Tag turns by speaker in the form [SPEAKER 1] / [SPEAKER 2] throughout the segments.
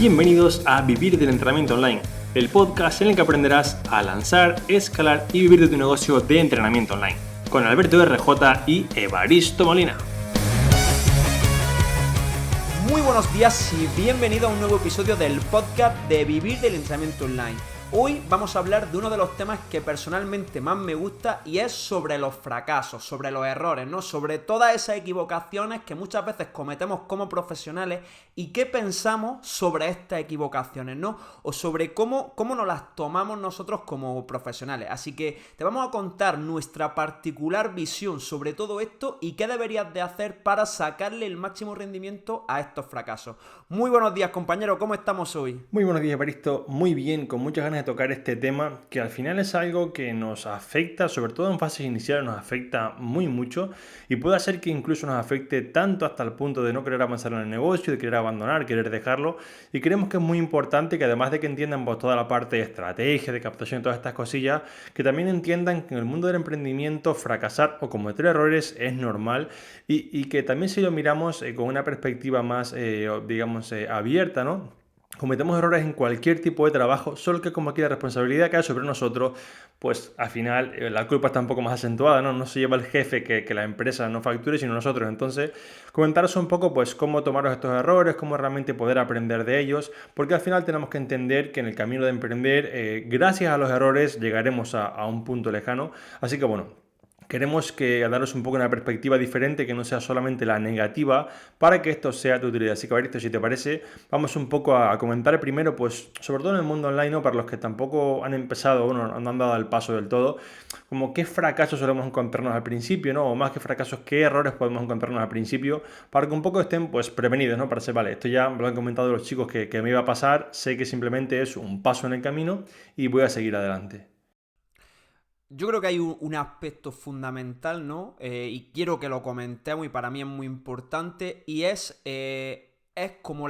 [SPEAKER 1] Bienvenidos a Vivir del Entrenamiento Online, el podcast en el que aprenderás a lanzar, escalar y vivir de tu negocio de entrenamiento online, con Alberto RJ y Evaristo Molina.
[SPEAKER 2] Muy buenos días y bienvenido a un nuevo episodio del podcast de Vivir del Entrenamiento Online. Hoy vamos a hablar de uno de los temas que personalmente más me gusta y es sobre los fracasos, sobre los errores, ¿no? Sobre todas esas equivocaciones que muchas veces cometemos como profesionales y qué pensamos sobre estas equivocaciones, ¿no? O sobre cómo nos las tomamos nosotros como profesionales. Así que te vamos a contar nuestra particular visión sobre todo esto y qué deberías de hacer para sacarle el máximo rendimiento a estos fracasos. Muy buenos días, compañero, ¿cómo estamos hoy?
[SPEAKER 1] Muy buenos días, Evaristo. Muy bien, con muchas ganas de tocar este tema que al final es algo que nos afecta, sobre todo en fases iniciales nos afecta muy mucho y puede hacer que incluso nos afecte tanto hasta el punto de no querer avanzar en el negocio, de querer abandonar, querer dejarlo, y creemos que es muy importante que además de que entiendan pues, toda la parte de estrategia, de captación, todas estas cosillas, que también entiendan que en el mundo del emprendimiento fracasar o cometer errores es normal y que también si lo miramos con una perspectiva más, abierta, ¿no? Cometemos errores en cualquier tipo de trabajo, solo que como aquí la responsabilidad cae sobre nosotros, pues al final la culpa está un poco más acentuada, ¿no? No se lleva el jefe que la empresa no facture, sino nosotros. Entonces, comentaros un poco pues cómo tomaros estos errores, cómo realmente poder aprender de ellos, porque al final tenemos que entender que en el camino de emprender, gracias a los errores, llegaremos a un punto lejano. Así que bueno, queremos daros un poco una perspectiva diferente, que no sea solamente la negativa, para que esto sea de utilidad. Así que, Alberto, si te parece, vamos un poco a comentar primero, pues, sobre todo en el mundo online, ¿no? Para los que tampoco han empezado o no han dado el paso del todo, como qué fracasos solemos encontrarnos al principio, ¿no? O más que fracasos, qué errores podemos encontrarnos al principio, para que un poco estén, pues, prevenidos, ¿no? Para ser, vale, esto ya me lo han comentado los chicos que me iba a pasar, sé que simplemente es un paso en el camino y voy a seguir adelante.
[SPEAKER 2] Yo creo que hay un aspecto fundamental, ¿no? Y quiero que lo comentemos y para mí es muy importante y es como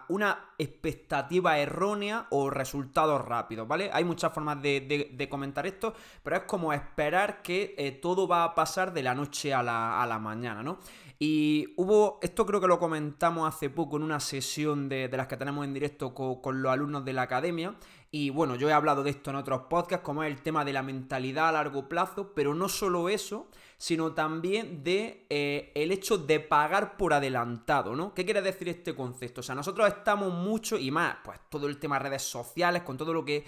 [SPEAKER 2] una expectativa errónea o resultados rápidos, ¿vale? Hay muchas formas de comentar esto, pero es como esperar que todo va a pasar de la noche a la mañana, ¿no? Y esto creo que lo comentamos hace poco en una sesión de las que tenemos en directo con los alumnos de la academia. Y bueno, yo he hablado de esto en otros podcasts, como es el tema de la mentalidad a largo plazo, pero no solo eso, sino también de el hecho de pagar por adelantado, ¿no? ¿Qué quiere decir este concepto? O sea, nosotros estamos mucho y más, pues todo el tema de redes sociales, con todo lo que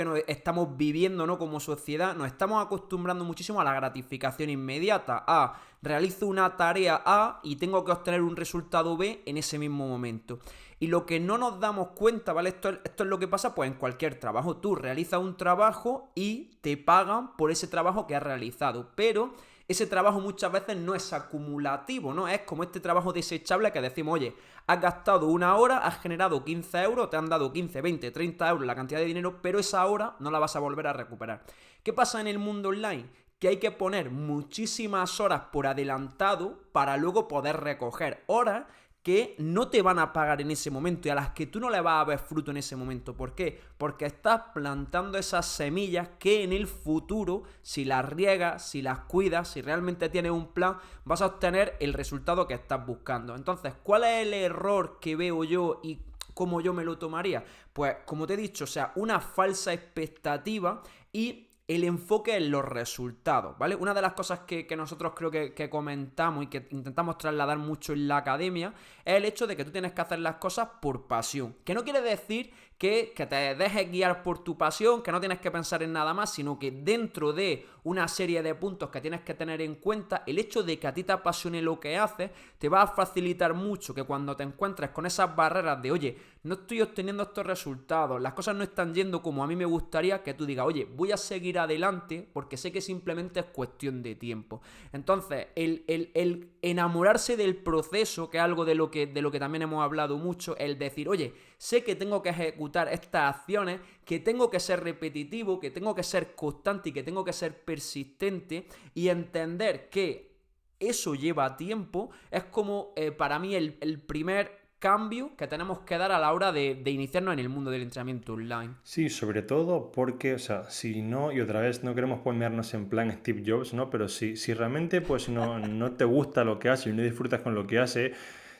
[SPEAKER 2] nos estamos viviendo, ¿no? Como sociedad, nos estamos acostumbrando muchísimo a la gratificación inmediata, realizo una tarea A y tengo que obtener un resultado B en ese mismo momento. Y lo que no nos damos cuenta, ¿vale? Esto es lo que pasa pues en cualquier trabajo. Tú realizas un trabajo y te pagan por ese trabajo que has realizado. Pero ese trabajo muchas veces no es acumulativo, ¿no? Es como este trabajo desechable que decimos, oye, has gastado una hora, has generado 15 euros, te han dado 15, 20, 30 euros la cantidad de dinero, pero esa hora no la vas a volver a recuperar. ¿Qué pasa en el mundo online? Que hay que poner muchísimas horas por adelantado para luego poder recoger horas que no te van a pagar en ese momento y a las que tú no le vas a ver fruto en ese momento. ¿Por qué? Porque estás plantando esas semillas que en el futuro, si las riegas, si las cuidas, si realmente tienes un plan, vas a obtener el resultado que estás buscando. Entonces, ¿cuál es el error que veo yo y cómo yo me lo tomaría? Pues, como te he dicho, o sea, una falsa expectativa y el enfoque en los resultados, ¿vale? Una de las cosas que nosotros creo que comentamos y que intentamos trasladar mucho en la academia es el hecho de que tú tienes que hacer las cosas por pasión. Que no quiere decir que te dejes guiar por tu pasión, que no tienes que pensar en nada más, sino que dentro de una serie de puntos que tienes que tener en cuenta, el hecho de que a ti te apasione lo que haces, te va a facilitar mucho que cuando te encuentres con esas barreras de, oye, no estoy obteniendo estos resultados, las cosas no están yendo como a mí me gustaría, que tú digas, oye, voy a seguir adelante porque sé que simplemente es cuestión de tiempo. Entonces, el enamorarse del proceso, que es algo de lo que también hemos hablado mucho, el decir, oye, sé que tengo que ejecutar estas acciones, que tengo que ser repetitivo, que tengo que ser constante y que tengo que ser persistente y entender que eso lleva tiempo, es como para mí el primer cambio que tenemos que dar a la hora de iniciarnos en el mundo del entrenamiento online.
[SPEAKER 1] Sí, sobre todo porque, o sea, si no, y otra vez no queremos ponernos en plan Steve Jobs, ¿no? Pero si realmente pues no te gusta lo que haces y no disfrutas con lo que haces,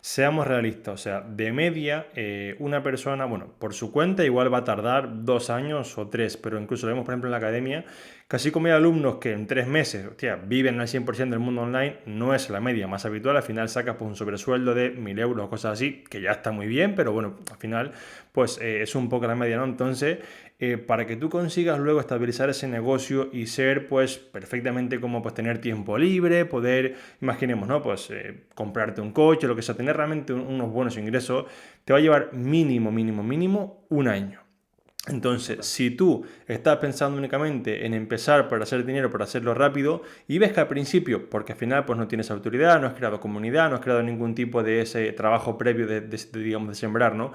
[SPEAKER 1] seamos realistas, o sea, de media, una persona, bueno, por su cuenta igual va a tardar 2 años o 3, pero incluso lo vemos, por ejemplo, en la academia, casi como hay alumnos que en 3 meses, hostia, viven al 100% del mundo online, no es la media más habitual, al final sacas pues, un sobresueldo de 1.000 euros o cosas así, que ya está muy bien, pero bueno, al final, pues es un poco la media, ¿no? Entonces, para que tú consigas luego estabilizar ese negocio y ser pues perfectamente como pues tener tiempo libre, poder, imaginemos, ¿no? Pues comprarte un coche, lo que sea, tener realmente unos buenos ingresos, te va a llevar mínimo, mínimo, mínimo un año. Entonces,
[SPEAKER 2] Total.
[SPEAKER 1] si tú estás pensando únicamente en empezar para hacer dinero, para hacerlo rápido, y ves que al principio, porque al final pues no tienes autoridad, no has creado comunidad, no has creado ningún tipo de ese trabajo previo digamos, de sembrar, ¿no?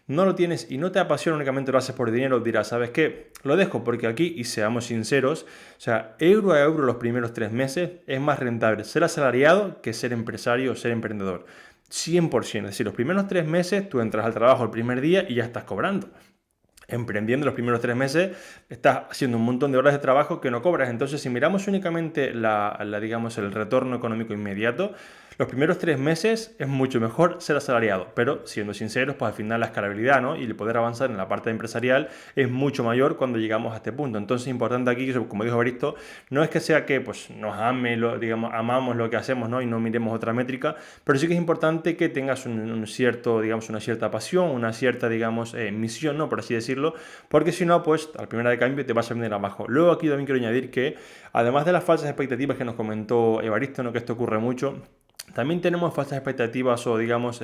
[SPEAKER 1] No lo tienes y no te apasiona, únicamente lo haces por dinero, dirás, ¿sabes qué? Lo dejo porque aquí, y seamos sinceros, o sea, euro a euro los primeros 3 meses es más rentable ser asalariado que ser empresario o ser emprendedor. 100%, es decir, los primeros 3 meses tú entras al trabajo el primer día y ya estás cobrando. Emprendiendo los primeros 3 meses, estás haciendo un montón de horas de trabajo que no cobras. Entonces, si miramos únicamente digamos, el retorno económico inmediato, los primeros 3 meses es mucho mejor ser asalariado. Pero, siendo sinceros, pues al final la escalabilidad, ¿no? Y el poder avanzar en la parte empresarial es mucho mayor cuando llegamos a este punto. Entonces, importante aquí, como dijo Baristo, no es que sea que pues, nos digamos, amamos lo que hacemos, ¿no? Y no miremos otra métrica, pero sí que es importante que tengas un cierto, digamos, una cierta pasión, una cierta, digamos, misión, ¿no? Por así decirlo, porque si no, pues al primera de cambio te vas a venir abajo. Luego aquí también quiero añadir que, además de las falsas expectativas que nos comentó Evaristo, ¿no? Que esto ocurre mucho, también tenemos falsas expectativas o, digamos,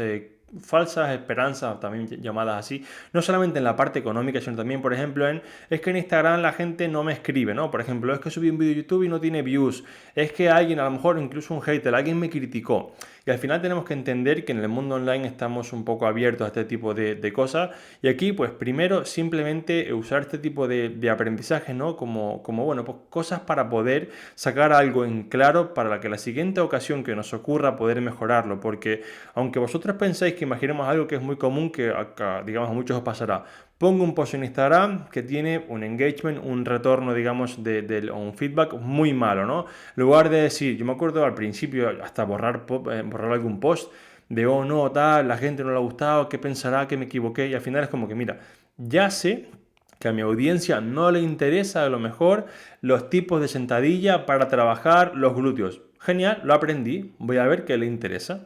[SPEAKER 1] falsas esperanzas, también llamadas así, no solamente en la parte económica, sino también, por ejemplo, es que en Instagram la gente no me escribe, ¿no? Por ejemplo, es que subí un vídeo de YouTube y no tiene views, es que alguien, a lo mejor incluso un hater, alguien me criticó. Y al final tenemos que entender que en el mundo online estamos un poco abiertos a este tipo de cosas. Y aquí, pues primero, simplemente usar este tipo de aprendizaje, ¿no? Como, bueno, pues cosas para poder sacar algo en claro para que la siguiente ocasión que nos ocurra poder mejorarlo. Porque aunque vosotros pensáis que imaginemos algo que es muy común, que acá, digamos, a muchos os pasará. Pongo un post en Instagram que tiene un engagement, un retorno, digamos, o un feedback muy malo, ¿no? En lugar de decir, yo me acuerdo al principio hasta borrar algún post de, oh no, tal, la gente no le ha gustado, ¿qué pensará? Que me equivoqué. Y al final es como que, mira, ya sé que a mi audiencia no le interesa a lo mejor los tipos de sentadilla para trabajar los glúteos. Genial, lo aprendí, voy a ver qué le interesa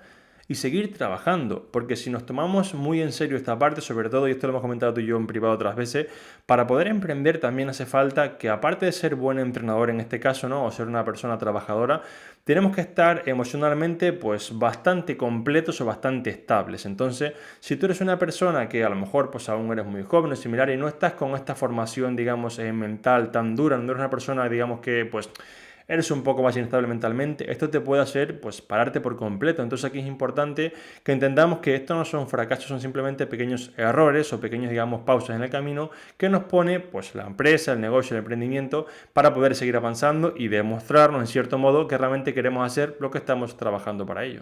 [SPEAKER 1] y seguir trabajando, porque si nos tomamos muy en serio esta parte, sobre todo, y esto lo hemos comentado tú y yo en privado otras veces, para poder emprender también hace falta que, aparte de ser buen entrenador en este caso, ¿no? O ser una persona trabajadora, tenemos que estar emocionalmente pues bastante completos o bastante estables. Entonces, si tú eres una persona que a lo mejor pues aún eres muy joven o similar y no estás con esta formación, digamos, mental tan dura, no eres una persona, digamos, que pues eres un poco más inestable mentalmente, esto te puede hacer pues pararte por completo. Entonces aquí es importante que entendamos que esto no son fracasos, son simplemente pequeños errores o pequeños, digamos, pausas en el camino que nos pone pues la empresa, el negocio, el emprendimiento para poder seguir avanzando y demostrarnos en cierto modo que realmente queremos hacer lo que estamos trabajando para ello.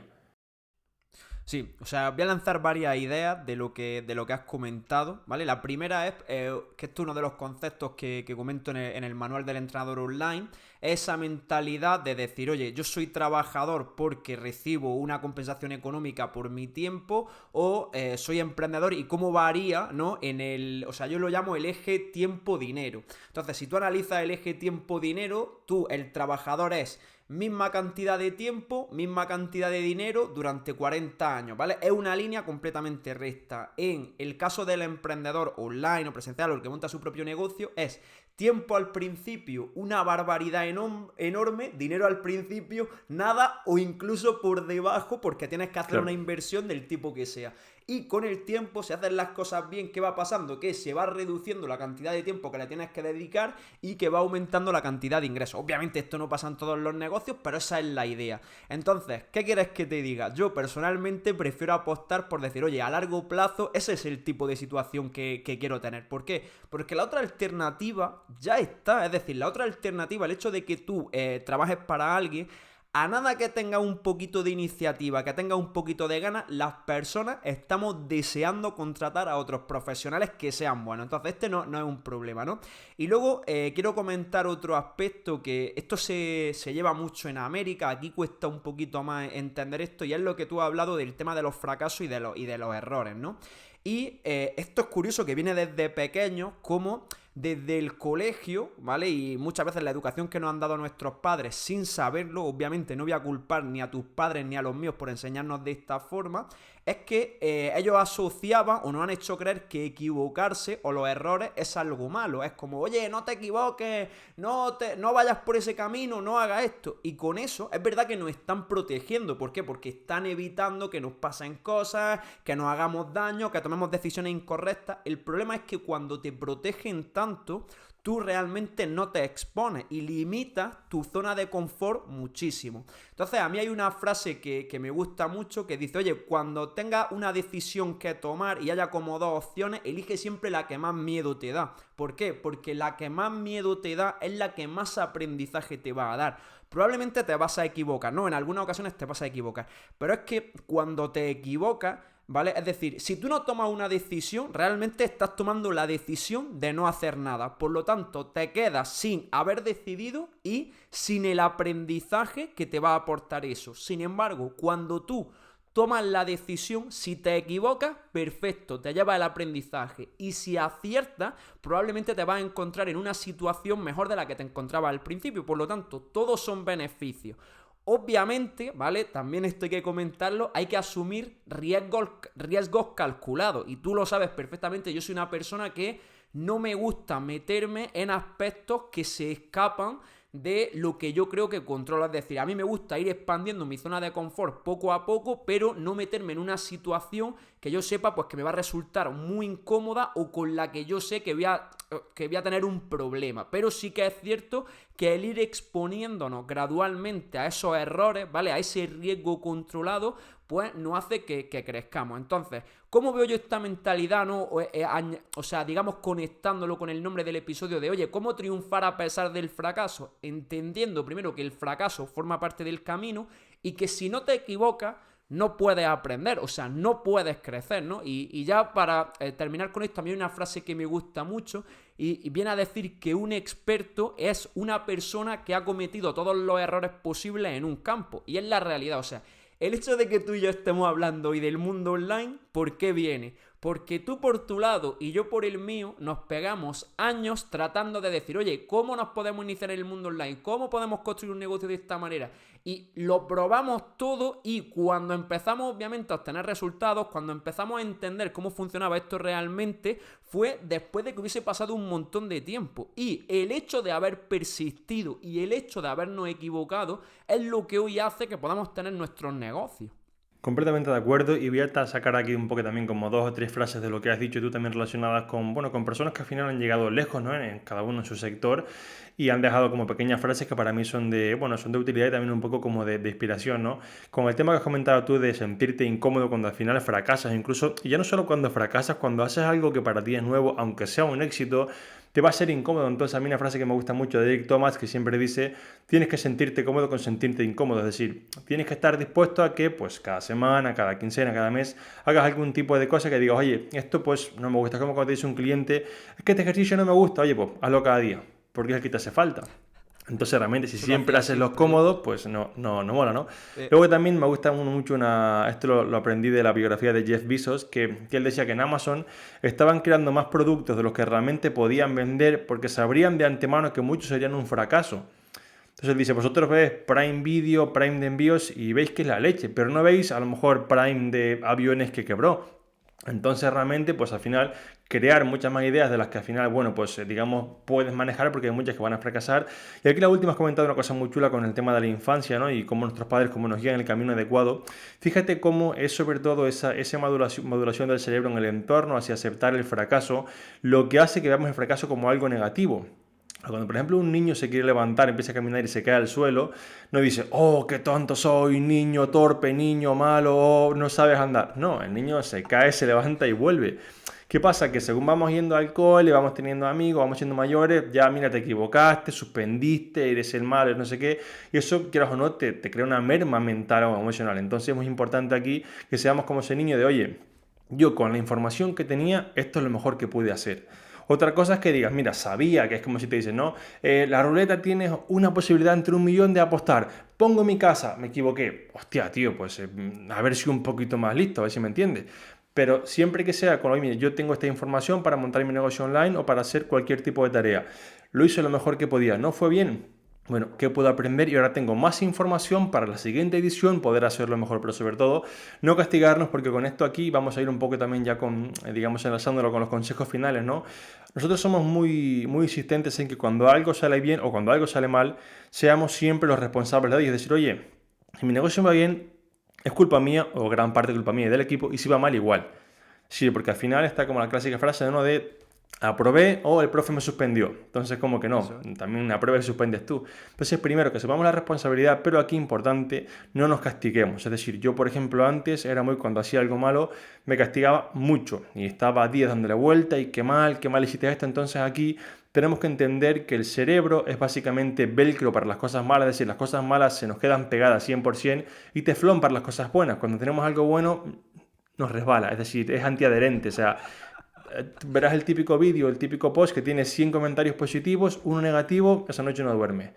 [SPEAKER 2] Sí, o sea, voy a lanzar varias ideas de lo que has comentado, ¿vale? La primera es, que esto es uno de los conceptos que comento en el manual del entrenador online, es esa mentalidad de decir, oye, yo soy trabajador porque recibo una compensación económica por mi tiempo, o soy emprendedor y cómo varía, ¿no? O sea, yo lo llamo el eje tiempo-dinero. Entonces, si tú analizas el eje tiempo-dinero, tú, el trabajador es misma cantidad de tiempo, misma cantidad de dinero durante 40 años, ¿vale? Es una línea completamente recta. En el caso del emprendedor online o presencial o el que monta su propio negocio, es tiempo al principio, una barbaridad enorme, dinero al principio, nada o incluso por debajo porque tienes que hacer una
[SPEAKER 1] Claro.
[SPEAKER 2] inversión del tipo que sea. Y con el tiempo, si haces las cosas bien, ¿qué va pasando? Que se va reduciendo la cantidad de tiempo que le tienes que dedicar y que va aumentando la cantidad de ingresos. Obviamente esto no pasa en todos los negocios, pero esa es la idea. Entonces, ¿qué quieres que te diga? Yo personalmente prefiero apostar por decir, oye, a largo plazo ese es el tipo de situación que quiero tener. ¿Por qué? Porque la otra alternativa ya está. Es decir, la otra alternativa, el hecho de que tú trabajes para alguien, A nada que tenga un poquito de iniciativa, que tenga un poquito de ganas, las personas estamos deseando contratar a otros profesionales que sean buenos. Entonces este no es un problema, ¿no? Y luego quiero comentar otro aspecto, que esto se lleva mucho en América, aquí cuesta un poquito más entender esto, y es lo que tú has hablado del tema de los fracasos y de los errores, ¿no? Y esto es curioso, que viene desde pequeños, como desde el colegio, ¿vale? Y muchas veces la educación que nos han dado nuestros padres sin saberlo, obviamente no voy a culpar ni a tus padres ni a los míos por enseñarnos de esta forma, es que ellos asociaban o nos han hecho creer que equivocarse o los errores es algo malo. Es como, oye, no te equivoques, no vayas por ese camino, no hagas esto. Y con eso es verdad que nos están protegiendo. ¿Por qué? Porque están evitando que nos pasen cosas, que nos hagamos daño, que tomemos decisiones incorrectas. El problema es que cuando te protegen tanto, tú realmente no te expones y limitas tu zona de confort muchísimo. Entonces, a mí hay una frase que me gusta mucho, que dice, oye, cuando tengas una decisión que tomar y haya como dos opciones, elige siempre la que más miedo te da. ¿Por qué? Porque la que más miedo te da es la que más aprendizaje te va a dar. Probablemente te vas a equivocar, ¿no? En algunas ocasiones te vas a equivocar. Pero es que cuando te equivocas, ¿vale? Es decir, si tú no tomas una decisión, realmente estás tomando la decisión de no hacer nada. Por lo tanto, te quedas sin haber decidido y sin el aprendizaje que te va a aportar eso. Sin embargo, cuando tú tomas la decisión, si te equivocas, perfecto, te lleva el aprendizaje. Y si aciertas, probablemente te vas a encontrar en una situación mejor de la que te encontrabas al principio. Por lo tanto, todos son beneficios. Obviamente, ¿vale? También esto hay que comentarlo, hay que asumir riesgos calculados. Y tú lo sabes perfectamente, yo soy una persona que no me gusta meterme en aspectos que se escapan de lo que yo creo que controlo. Es decir, a mí me gusta ir expandiendo mi zona de confort poco a poco, pero no meterme en una situación que yo sepa pues que me va a resultar muy incómoda o con la que yo sé que voy a tener un problema. Pero sí que es cierto que el ir exponiéndonos gradualmente a esos errores, ¿vale? A ese riesgo controlado, pues nos hace que crezcamos. Entonces, ¿cómo veo yo esta mentalidad, no? O sea, digamos, conectándolo con el nombre del episodio de, oye, ¿cómo triunfar a pesar del fracaso? Entendiendo primero que el fracaso forma parte del camino y que si no te equivocas, no puedes aprender, o sea, no puedes crecer, ¿no? Y ya para terminar con esto, a mí hay una frase que me gusta mucho y viene a decir que un experto es una persona que ha cometido todos los errores posibles en un campo. Y es la realidad, o sea, el hecho de que tú y yo estemos hablando hoy del mundo online, ¿por qué viene? Porque tú por tu lado y yo por el mío nos pegamos años tratando de decir, oye, ¿cómo nos podemos iniciar en el mundo online? ¿Cómo podemos construir un negocio de esta manera? Y lo probamos todo y cuando empezamos obviamente a obtener resultados, cuando empezamos a entender cómo funcionaba esto realmente, fue después de que hubiese pasado un montón de tiempo. Y el hecho de haber persistido y el hecho de habernos equivocado es lo que hoy hace que podamos tener nuestros negocios.
[SPEAKER 1] Completamente de acuerdo, y voy a sacar aquí un poco también como dos o tres frases de lo que has dicho tú también relacionadas con, bueno, con personas que al final han llegado lejos, ¿no? En cada uno en su sector y han dejado como pequeñas frases que para mí son de, bueno, son de utilidad y también un poco como de inspiración, ¿no? Con el tema que has comentado tú de sentirte incómodo cuando al final fracasas, incluso, y ya no solo cuando fracasas, cuando haces algo que para ti es nuevo, aunque sea un éxito, te va a ser incómodo. Entonces a mí una frase que me gusta mucho de Eric Thomas que siempre dice, tienes que sentirte cómodo con sentirte incómodo, es decir, tienes que estar dispuesto a que pues cada semana, cada quincena, cada mes hagas algún tipo de cosa que digas, oye, esto pues no me gusta, como cuando te dice un cliente, es que este ejercicio no me gusta, oye, pues hazlo cada día, porque es el que te hace falta. Entonces realmente si siempre haces los cómodos, pues no mola, ¿no? Luego también me gusta mucho esto lo aprendí de la biografía de Jeff Bezos, que él decía que en Amazon estaban creando más productos de los que realmente podían vender porque sabrían de antemano que muchos serían un fracaso. Entonces él dice, vosotros veis Prime Video, Prime de envíos y veis que es la leche, pero no veis a lo mejor Prime de aviones que quebró. Entonces realmente pues al final crear muchas más ideas de las que al final, bueno, pues digamos puedes manejar porque hay muchas que van a fracasar. Y aquí la última has comentado una cosa muy chula con el tema de la infancia, ¿no? Y cómo nuestros padres, cómo nos guían en el camino adecuado. Fíjate cómo es sobre todo esa maduración del cerebro en el entorno hacia aceptar el fracaso, lo que hace que veamos el fracaso como algo negativo. Cuando, por ejemplo, un niño se quiere levantar, empieza a caminar y se cae al suelo, no dice, oh, qué tonto soy, niño torpe, niño malo, oh, no sabes andar. No, el niño se cae, se levanta y vuelve. ¿Qué pasa? Que según vamos yendo al cole, vamos teniendo amigos, vamos siendo mayores, ya mira, te equivocaste, suspendiste, eres el malo, no sé qué, y eso, quieras o no, te crea una merma mental o emocional. Entonces es muy importante aquí que seamos como ese niño de, oye, yo con la información que tenía, esto es lo mejor que pude hacer. Otra cosa es que digas, mira, sabía, que es como si te dicen, no, la ruleta tienes una posibilidad entre 1 millón de apostar, pongo mi casa, me equivoqué. Hostia, tío, pues a ver si un poquito más listo, a ver si me entiendes. Pero siempre que sea con, oye, mire, yo tengo esta información para montar mi negocio online o para hacer cualquier tipo de tarea. Lo hice lo mejor que podía, ¿no fue bien? Bueno, ¿qué puedo aprender? Y ahora tengo más información para la siguiente edición, poder hacerlo mejor, pero sobre todo no castigarnos, porque con esto aquí vamos a ir un poco también ya con, digamos, enlazándolo con los consejos finales, ¿no? Nosotros somos muy insistentes en que cuando algo sale bien o cuando algo sale mal, seamos siempre los responsables de ello. Es decir, oye, si mi negocio va bien, es culpa mía o gran parte de culpa mía y del equipo, y si va mal, igual. Sí, porque al final está como la clásica frase, ¿no? De aprobé o el profe me suspendió. Entonces, como que no,
[SPEAKER 2] Eso es.
[SPEAKER 1] también apruebas y suspendes tú. Entonces, primero que sepamos la responsabilidad, pero aquí importante, no nos castiguemos. Es decir, yo, por ejemplo, antes era muy cuando hacía algo malo, me castigaba mucho y estaba días dándole vuelta y qué mal hiciste esto. Entonces, aquí tenemos que entender que el cerebro es básicamente velcro para las cosas malas, es decir, las cosas malas se nos quedan pegadas 100% y teflón para las cosas buenas. Cuando tenemos algo bueno, nos resbala, es decir, es antiadherente, o sea, verás el típico vídeo, el típico post que tiene 100 comentarios positivos, uno negativo, esa noche no duerme.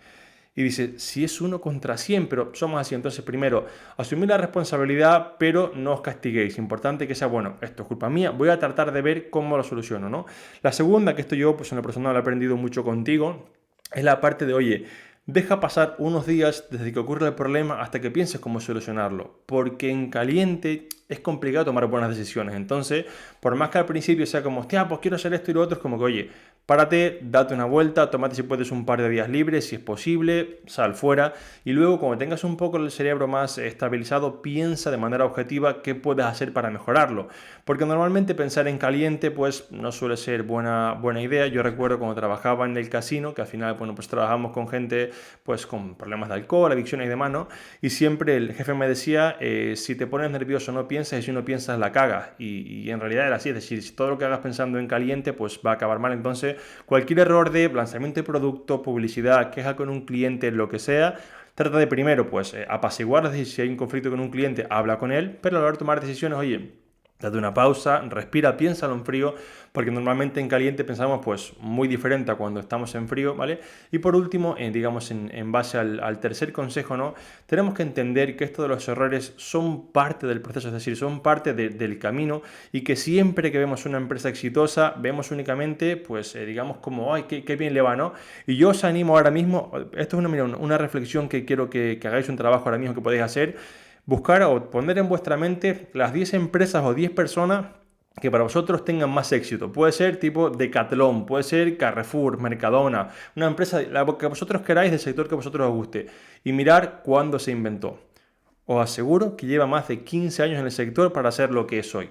[SPEAKER 1] Y dice, si es uno contra 100, pero somos así. Entonces, primero, asumir la responsabilidad, pero no os castiguéis. Importante que sea, bueno, esto es culpa mía, voy a tratar de ver cómo lo soluciono, ¿no? La segunda, que esto yo, pues en lo personal, he aprendido mucho contigo, es la parte de, oye, deja pasar unos días desde que ocurre el problema hasta que pienses cómo solucionarlo, porque en caliente es complicado tomar buenas decisiones. Entonces, por más que al principio sea como, hostia, pues quiero hacer esto y lo otro, es como que, oye, párate, date una vuelta, tómate si puedes un par de días libres, si es posible, sal fuera y luego cuando tengas un poco el cerebro más estabilizado, piensa de manera objetiva qué puedes hacer para mejorarlo. Porque normalmente pensar en caliente pues no suele ser buena idea. Yo recuerdo cuando trabajaba en el casino, que al final, bueno, pues trabajamos con gente pues con problemas de alcohol, adicciones y demás, ¿no? Y siempre el jefe me decía, si te pones nervioso no piensas y si no piensas la cagas. Y en realidad era así, es decir, si todo lo que hagas pensando en caliente pues va a acabar mal. Entonces cualquier error de lanzamiento de producto, publicidad, queja con un cliente, lo que sea, trata de primero pues apaciguar, es decir, si hay un conflicto con un cliente, habla con él, pero a la hora de tomar decisiones, oye, date una pausa, respira, piénsalo en frío, porque normalmente en caliente pensamos pues muy diferente a cuando estamos en frío, ¿vale? Y por último, digamos en base al tercer consejo, ¿no? Tenemos que entender que esto de los errores son parte del proceso, es decir, son parte del camino y que siempre que vemos una empresa exitosa, vemos únicamente, pues digamos como, ay, qué bien le va, ¿no? Y yo os animo ahora mismo, esto es una reflexión que quiero que hagáis un trabajo ahora mismo que podéis hacer, buscar o poner en vuestra mente las 10 empresas o 10 personas que para vosotros tengan más éxito. Puede ser tipo Decathlon, puede ser Carrefour, Mercadona, una empresa, la que vosotros queráis, del sector que a vosotros os guste. Y mirar cuándo se inventó. Os aseguro que lleva más de 15 años en el sector para ser lo que es hoy.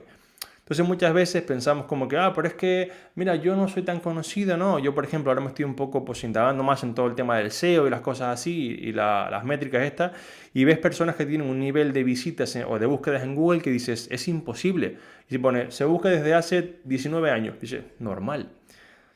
[SPEAKER 1] Entonces muchas veces pensamos como que, pero es que, mira, yo no soy tan conocido, ¿no? Yo, por ejemplo, ahora me estoy un poco pues indagando más en todo el tema del SEO y las cosas así y las métricas estas, y ves personas que tienen un nivel de visitas o de búsquedas en Google que dices, es imposible. Y se pone, se busca desde hace 19 años. Dice, normal.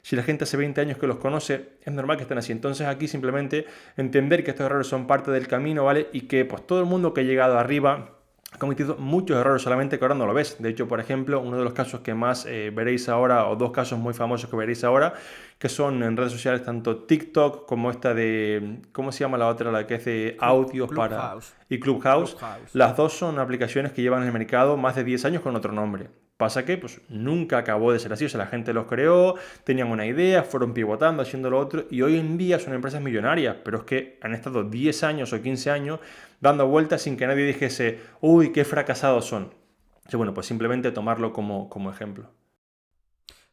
[SPEAKER 1] Si la gente hace 20 años que los conoce, es normal que estén así. Entonces aquí simplemente entender que estos errores son parte del camino, ¿vale? Y que pues todo el mundo que ha llegado arriba ha cometido muchos errores solamente que ahora no lo ves. De hecho, por ejemplo, uno de los casos que más veréis ahora, o dos casos muy famosos que veréis ahora, que son en redes sociales tanto TikTok como esta de, ¿cómo se llama la otra? La que hace audios para...
[SPEAKER 2] Clubhouse.
[SPEAKER 1] y Clubhouse.
[SPEAKER 2] Clubhouse.
[SPEAKER 1] Las dos son aplicaciones que llevan en el mercado más de 10 años con otro nombre. Pasa que pues nunca acabó de ser así, o sea, la gente los creó, tenían una idea, fueron pivotando, haciendo lo otro, y hoy en día son empresas millonarias, pero es que han estado 10 años o 15 años dando vueltas sin que nadie dijese, uy, qué fracasados son. Entonces, bueno, pues simplemente tomarlo como ejemplo.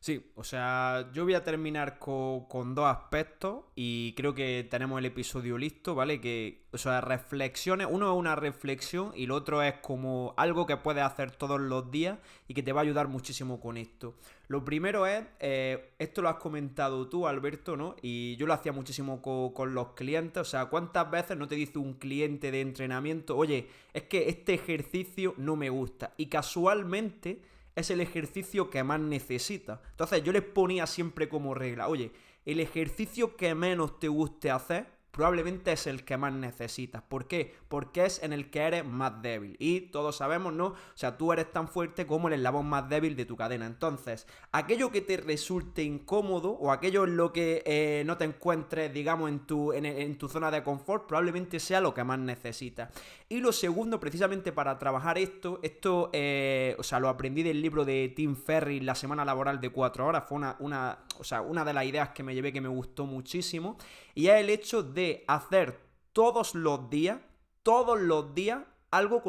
[SPEAKER 2] Sí, o sea, yo voy a terminar con dos aspectos y creo que tenemos el episodio listo, ¿vale? Que, o sea, reflexiones, uno es una reflexión y lo otro es como algo que puedes hacer todos los días y que te va a ayudar muchísimo con esto. Lo primero es, esto lo has comentado tú, Alberto, ¿no? Y yo lo hacía muchísimo con los clientes, o sea, ¿cuántas veces no te dice un cliente de entrenamiento, oye, es que este ejercicio no me gusta? Y casualmente es el ejercicio que más necesitas. Entonces yo les ponía siempre como regla, oye, el ejercicio que menos te guste hacer probablemente es el que más necesitas. ¿Por qué? Porque es en el que eres más débil. Y todos sabemos, ¿no? O sea, tú eres tan fuerte como el eslabón más débil de tu cadena. Entonces, aquello que te resulte incómodo o aquello en lo que no te encuentres, digamos, en tu zona de confort, probablemente sea lo que más necesitas. Y lo segundo, precisamente para trabajar esto, o sea, lo aprendí del libro de Tim Ferriss, La semana laboral de 4 horas. Fue una de las ideas que me llevé que me gustó muchísimo. Y es el hecho de hacer todos los días, algo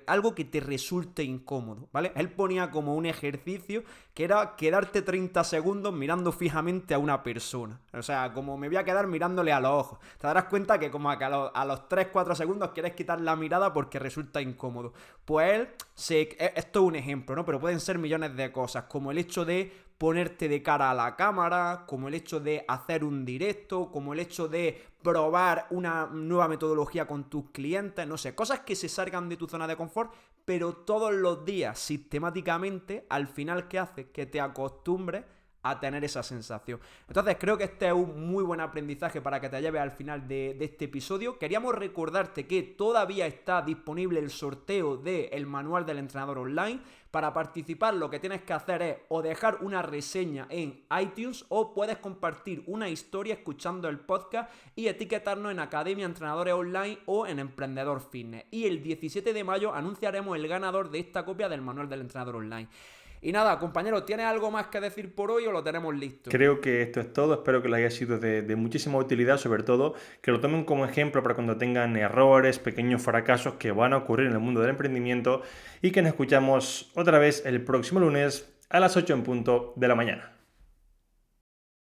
[SPEAKER 2] algo que te resulte incómodo, ¿vale? Él ponía como un ejercicio que era quedarte 30 segundos mirando fijamente a una persona. O sea, como me voy a quedar mirándole a los ojos. Te darás cuenta que como que a los 3-4 segundos quieres quitar la mirada porque resulta incómodo. Pues esto es un ejemplo, ¿no? Pero pueden ser millones de cosas, como el hecho de ponerte de cara a la cámara, como el hecho de hacer un directo, como el hecho de probar una nueva metodología con tus clientes, no sé, cosas que se salgan de tu zona de confort, pero todos los días, sistemáticamente, al final, ¿qué hace? Que te acostumbres a tener esa sensación. Entonces creo que este es un muy buen aprendizaje para que te lleves al final de este episodio. Queríamos recordarte que todavía está disponible el sorteo del manual del entrenador online. Para participar lo que tienes que hacer es o dejar una reseña en iTunes o puedes compartir una historia escuchando el podcast y etiquetarnos en Academia Entrenadores Online o en Emprendedor Fitness. Y el 17 de mayo anunciaremos el ganador de esta copia del manual del entrenador online. Y nada, compañero, ¿tienes algo más que decir por hoy o lo tenemos listo?
[SPEAKER 1] Creo que esto es todo, espero que les haya sido de muchísima utilidad, sobre todo que lo tomen como ejemplo para cuando tengan errores, pequeños fracasos que van a ocurrir en el mundo del emprendimiento y que nos escuchamos otra vez el próximo lunes a las 8 en punto de la mañana.